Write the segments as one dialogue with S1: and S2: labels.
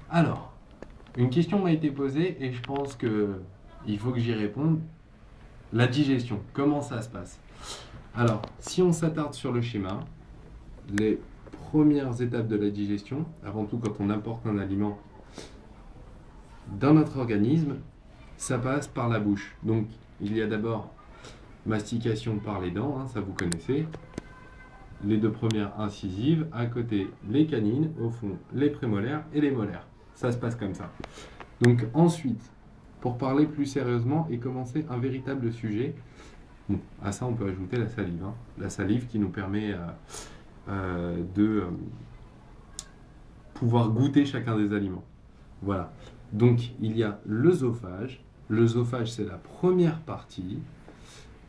S1: Alors, une question m'a été posée et je pense que il faut que j'y réponde. La digestion, comment ça se passe? Alors, si on s'attarde sur le schéma, les premières étapes de la digestion, avant tout quand on apporte un aliment dans notre organisme, ça passe par la bouche. Donc, il y a d'abord mastication par les dents, ça vous connaissez. Les deux premières incisives, à côté les canines, au fond les prémolaires et les molaires. Ça se passe comme ça. Donc ensuite, pour parler plus sérieusement et commencer un véritable sujet, bon, à ça on peut ajouter la salive. La salive qui nous permet de pouvoir goûter chacun des aliments. Voilà. Donc il y a l'œsophage. L'œsophage c'est la première partie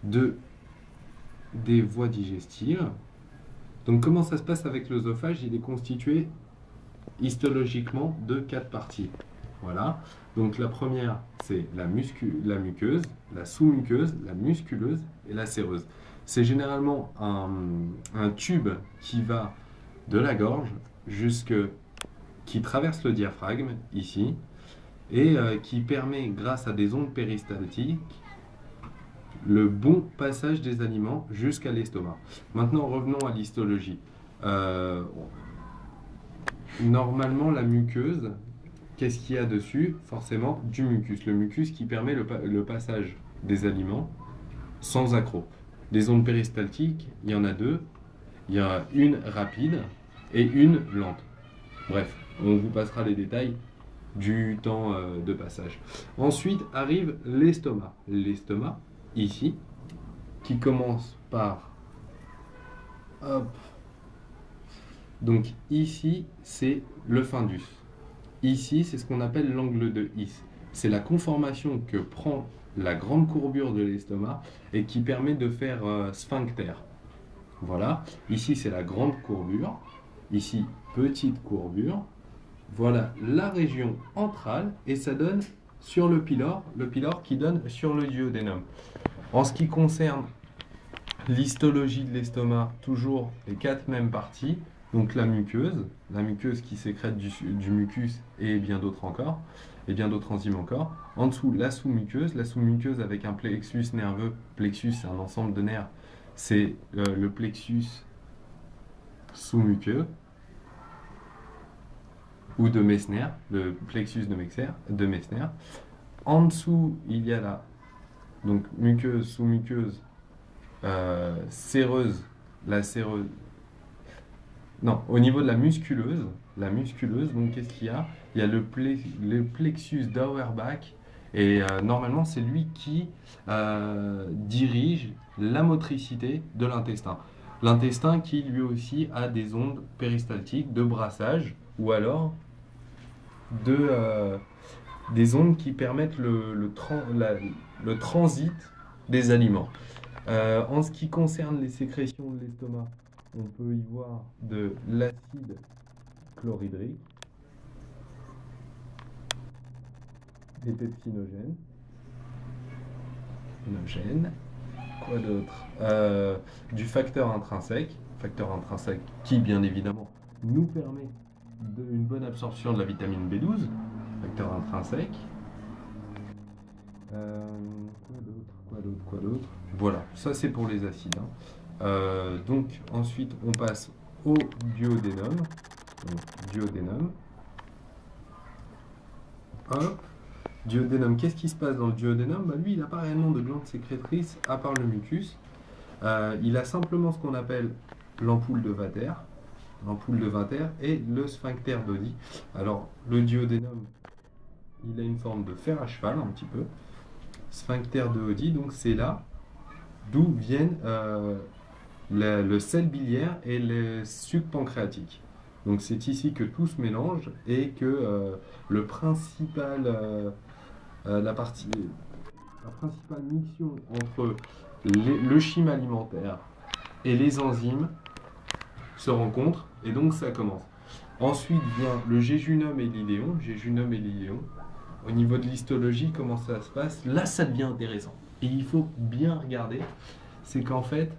S1: des voies digestives. Donc comment ça se passe avec l'œsophage? Il est constitué histologiquement de 4 parties. Voilà. Donc la première, c'est la muqueuse, la sous-muqueuse, la musculeuse et la séreuse. C'est généralement un tube qui va de la gorge qui traverse le diaphragme, ici, et qui permet, grâce à des ondes péristaltiques, le bon passage des aliments jusqu'à l'estomac. Maintenant, revenons à l'histologie. Normalement, la muqueuse, qu'est-ce qu'il y a dessus? Forcément, du mucus. Le mucus qui permet le passage des aliments sans accroc. Les ondes péristaltiques, il y en a deux. Il y a une rapide et une lente. Bref, on vous passera les détails du temps de passage. Ensuite arrive l'estomac. L'estomac, ici, qui commence par... Hop. Donc ici, c'est le fundus. Ici, c'est ce qu'on appelle l'angle de His. C'est la conformation que prend la grande courbure de l'estomac et qui permet de faire sphincter. Voilà. Ici, c'est la grande courbure. Ici, petite courbure. Voilà la région antrale et ça donne sur le pylore qui donne sur le duodénum. En ce qui concerne l'histologie de l'estomac, toujours les 4 mêmes parties. Donc la muqueuse qui sécrète du mucus et bien d'autres encore, et bien d'autres enzymes encore. En dessous, la sous-muqueuse avec un plexus nerveux. Plexus, c'est un ensemble de nerfs. C'est le plexus sous-muqueux ou de Meissner, le plexus de Meissner. En dessous, il y a la donc muqueuse, sous-muqueuse, séreuse, la séreuse. Non, au niveau de la musculeuse, donc qu'est-ce qu'il y a? Il y a le plexus d'Auerbach et normalement c'est lui qui dirige la motricité de l'intestin. L'intestin qui lui aussi a des ondes péristaltiques de brassage ou alors des ondes qui permettent le transit des aliments. En ce qui concerne les sécrétions de l'estomac, on peut y voir de l'acide chlorhydrique, des pepsinogènes, quoi d'autre? Du facteur intrinsèque qui bien évidemment nous permet une bonne absorption de la vitamine B12, facteur intrinsèque. Quoi d'autre? Voilà, ça c'est pour les acides. Donc ensuite on passe au duodénum. Donc, duodénum. Hop. Duodénum, qu'est-ce qui se passe dans le duodénum? Lui, il n'a pas réellement de glande sécrétrice à part le mucus. Il a simplement ce qu'on appelle l'ampoule de Vater. L'ampoule de Vater et le sphincter d'Oddi. Alors, le duodénum, il a une forme de fer à cheval un petit peu. Sphincter de Oddi, donc c'est là d'où viennent le sel biliaire et le suc pancréatique. Donc c'est ici que tout se mélange et que la principale mixion entre le chyme alimentaire et les enzymes se rencontre et donc ça commence. Ensuite vient le jéjunum et l'iléon. Au niveau de l'histologie, comment ça se passe? Là, ça devient intéressant. Et il faut bien regarder, c'est qu'en fait,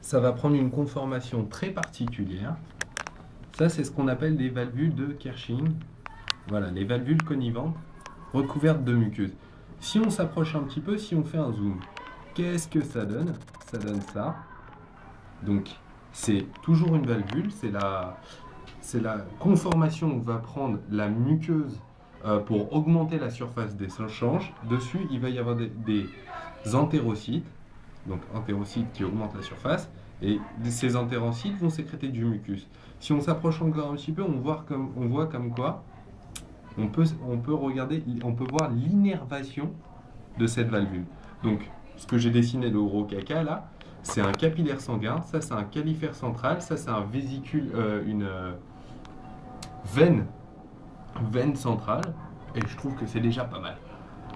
S1: ça va prendre une conformation très particulière. Ça, c'est ce qu'on appelle des valvules de Kershing. Voilà, les valvules connivantes recouvertes de muqueuse. Si on s'approche un petit peu, si on fait un zoom, qu'est-ce que ça donne? Ça donne ça. Donc, c'est toujours une valvule, c'est la conformation que va prendre la muqueuse pour augmenter la surface des échanges. Dessus, il va y avoir des entérocytes, donc entérocytes qui augmentent la surface, et ces entérocytes vont sécréter du mucus. Si on s'approche encore un petit peu, on voit comme quoi on peut regarder, on peut voir l'innervation de cette valvule. Donc, ce que j'ai dessiné de gros caca là, c'est un capillaire sanguin, ça c'est un califère central, ça c'est un vésicule, une veine centrale, et je trouve que c'est déjà pas mal.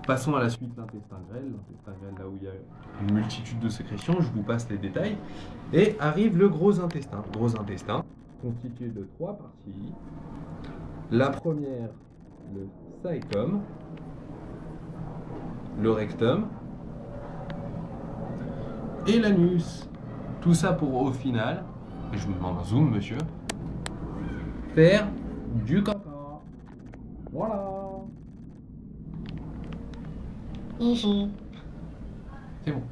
S1: Passons à la suite, l'intestin grêle. L'intestin grêle, là où il y a une multitude de sécrétions, je vous passe les détails. Et arrive le gros intestin. Gros intestin, constitué de 3 parties. La première, le caecum, le rectum et l'anus. Tout ça pour au final, et je vous demande un zoom, monsieur, faire du caca. Voilà. C'est bon.